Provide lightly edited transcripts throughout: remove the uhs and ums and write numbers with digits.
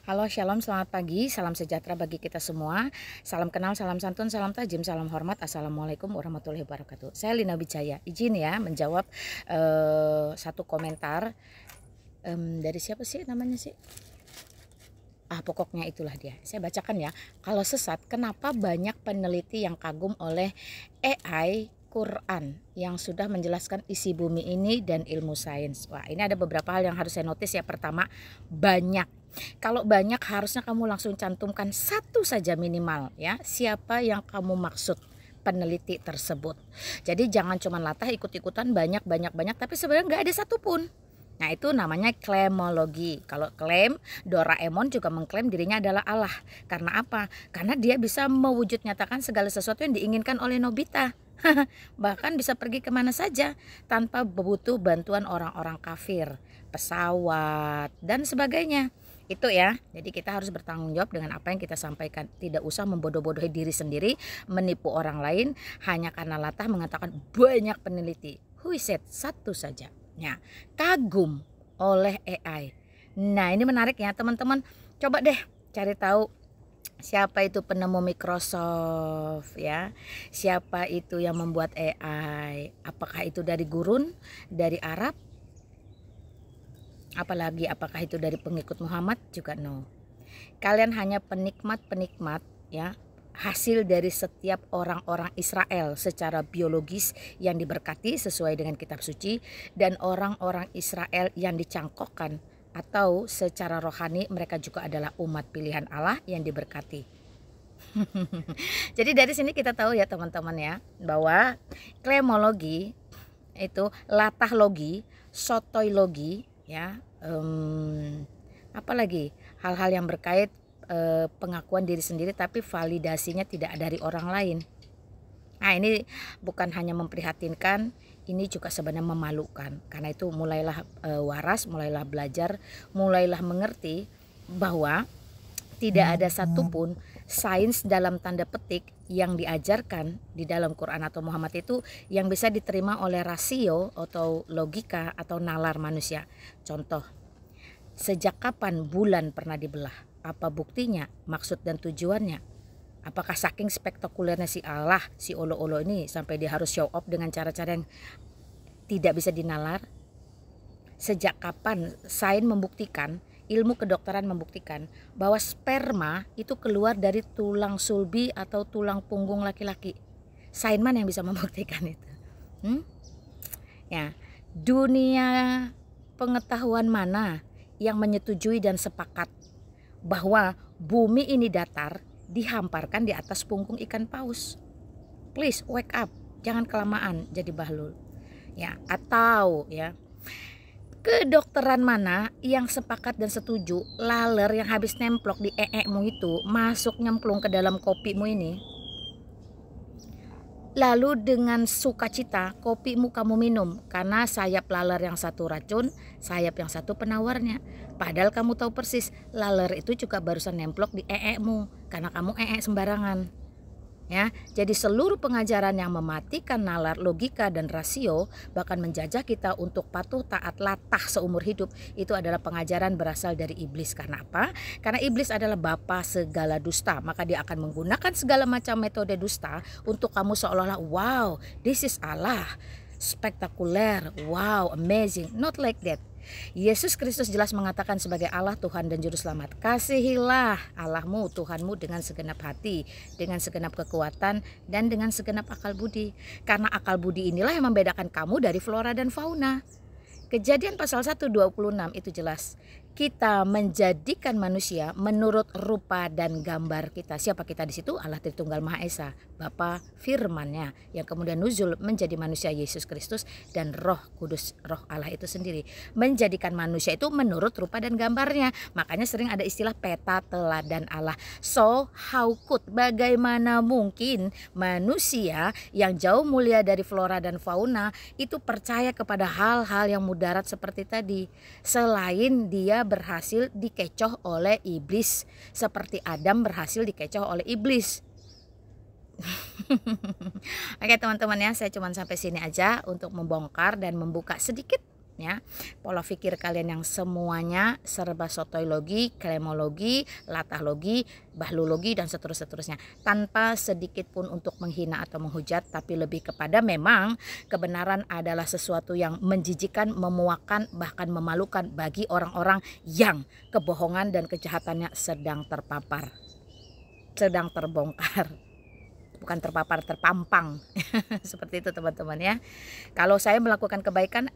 Halo, shalom, selamat pagi, salam sejahtera bagi kita semua. Salam kenal, salam santun, salam tajim, salam hormat. Assalamualaikum warahmatullahi wabarakatuh. Saya Lina Wijaya, izin ya menjawab satu komentar dari siapa sih namanya sih? Pokoknya itulah dia. Saya bacakan ya. Kalau sesat, kenapa banyak peneliti yang kagum oleh AI Quran yang sudah menjelaskan isi bumi ini dan ilmu sains? Wah, ini ada beberapa hal yang harus saya notice ya. Pertama, banyak. Kalau banyak harusnya kamu langsung cantumkan satu saja minimal ya. Siapa yang kamu maksud peneliti tersebut. Jadi jangan cuma latah ikut-ikutan banyak tapi sebenarnya nggak ada satupun. Nah, itu namanya klaimologi. Kalau klaim, Doraemon juga mengklaim dirinya adalah Allah. Karena apa? Karena dia bisa mewujud nyatakan segala sesuatu yang diinginkan oleh Nobita. Bahkan bisa pergi kemana saja tanpa butuh bantuan orang-orang kafir, pesawat, dan sebagainya. Itu ya, jadi kita harus bertanggung jawab dengan apa yang kita sampaikan. Tidak usah membodoh-bodohi diri sendiri, menipu orang lain hanya karena latah mengatakan banyak peneliti. Who is it? Satu saja. Ya, kagum oleh AI. Nah, ini menarik ya teman-teman. Coba deh cari tahu siapa itu penemu Microsoft ya. Siapa itu yang membuat AI? Apakah itu dari gurun, dari Arab? Apalagi apakah itu dari pengikut Muhammad? Juga no. Kalian hanya penikmat-penikmat ya, hasil dari setiap orang-orang Israel secara biologis yang diberkati sesuai dengan kitab suci, dan orang-orang Israel yang dicangkokkan atau secara rohani mereka juga adalah umat pilihan Allah yang diberkati. Jadi dari sini kita tahu ya teman-teman ya, bahwa klaimologi itu latah logi, sotoilogi ya, apalagi hal-hal yang berkait pengakuan diri sendiri tapi validasinya tidak dari orang lain. Nah, ini bukan hanya memprihatinkan, ini juga sebenarnya memalukan. Karena itu mulailah waras, mulailah belajar, mulailah mengerti bahwa tidak ada satupun sains dalam tanda petik yang diajarkan di dalam Quran atau Muhammad itu yang bisa diterima oleh rasio atau logika atau nalar manusia. Contoh, sejak kapan bulan pernah dibelah? Apa buktinya, maksud dan tujuannya? Apakah saking spektakulernya si Allah, si olo-olo ini sampai dia harus show off dengan cara-cara yang tidak bisa dinalar? Sejak kapan sains membuktikan, ilmu kedokteran membuktikan bahwa sperma itu keluar dari tulang sulbi atau tulang punggung laki-laki? Sains mana yang bisa membuktikan itu? Ya, dunia pengetahuan mana yang menyetujui dan sepakat bahwa bumi ini datar dihamparkan di atas punggung ikan paus? Please wake up, jangan kelamaan jadi bahlul. Ya, atau ya, kedokteran mana yang sepakat dan setuju laler yang habis nemplok di mu itu masuk nyemplung ke dalam kopimu ini, lalu dengan sukacita kopimu kamu minum karena sayap laler yang satu racun, sayap yang satu penawarnya. Padahal kamu tahu persis laler itu juga barusan nemplok di mu karena kamu sembarangan. Ya, jadi seluruh pengajaran yang mematikan nalar, logika dan rasio, bahkan menjajah kita untuk patuh taat latah seumur hidup, itu adalah pengajaran berasal dari iblis. Karena apa? Karena iblis adalah bapa segala dusta, maka dia akan menggunakan segala macam metode dusta untuk kamu seolah-olah wow, this is Allah, spektakuler, wow, amazing. Not like that. Yesus Kristus jelas mengatakan sebagai Allah, Tuhan dan Juru Selamat. Kasihilah Allahmu, Tuhanmu dengan segenap hati, dengan segenap kekuatan, dan dengan segenap akal budi. Karena akal budi inilah yang membedakan kamu dari flora dan fauna. Kejadian pasal 1:26 itu jelas. Kita menjadikan manusia menurut rupa dan gambar kita. Siapa kita di situ? Allah Tritunggal Maha Esa, Bapa firman-Nya yang kemudian nuzul menjadi manusia, Yesus Kristus, dan Roh Kudus, Roh Allah itu sendiri menjadikan manusia itu menurut rupa dan gambarnya. Makanya sering ada istilah peta teladan Allah. So how could, bagaimana mungkin manusia yang jauh mulia dari flora dan fauna itu percaya kepada hal-hal yang mudarat seperti tadi, selain dia berhasil dikecoh oleh iblis seperti Adam berhasil dikecoh oleh iblis. Oke teman-teman ya, saya cuma sampai sini aja untuk membongkar dan membuka sedikit ya. Pola pikir kalian yang semuanya serba sotoilogi, klemologi, latahlogi, bahlologi dan seterusnya, tanpa sedikit pun untuk menghina atau menghujat, tapi lebih kepada memang kebenaran adalah sesuatu yang menjijikkan, memuakkan, bahkan memalukan bagi orang-orang yang kebohongan dan kejahatannya sedang terpapar, sedang terbongkar. Bukan terpapar, terpampang. Seperti itu teman-teman ya. Kalau saya melakukan kebaikan,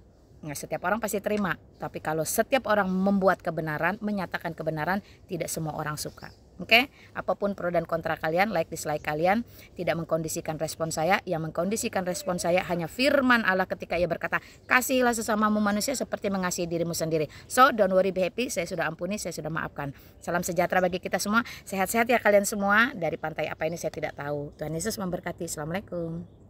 nggak setiap orang pasti terima. Tapi kalau setiap orang membuat kebenaran, menyatakan kebenaran, tidak semua orang suka. Oke, apapun pro dan kontra kalian, like dislike kalian, tidak mengkondisikan respon saya. Yang mengkondisikan respon saya hanya firman Allah ketika ia berkata, kasihilah sesamamu manusia seperti mengasihi dirimu sendiri. So don't worry, be happy. Saya sudah ampuni, saya sudah maafkan. Salam sejahtera bagi kita semua. Sehat-sehat ya kalian semua. Dari pantai apa ini saya tidak tahu. Tuhan Yesus memberkati. Assalamualaikum.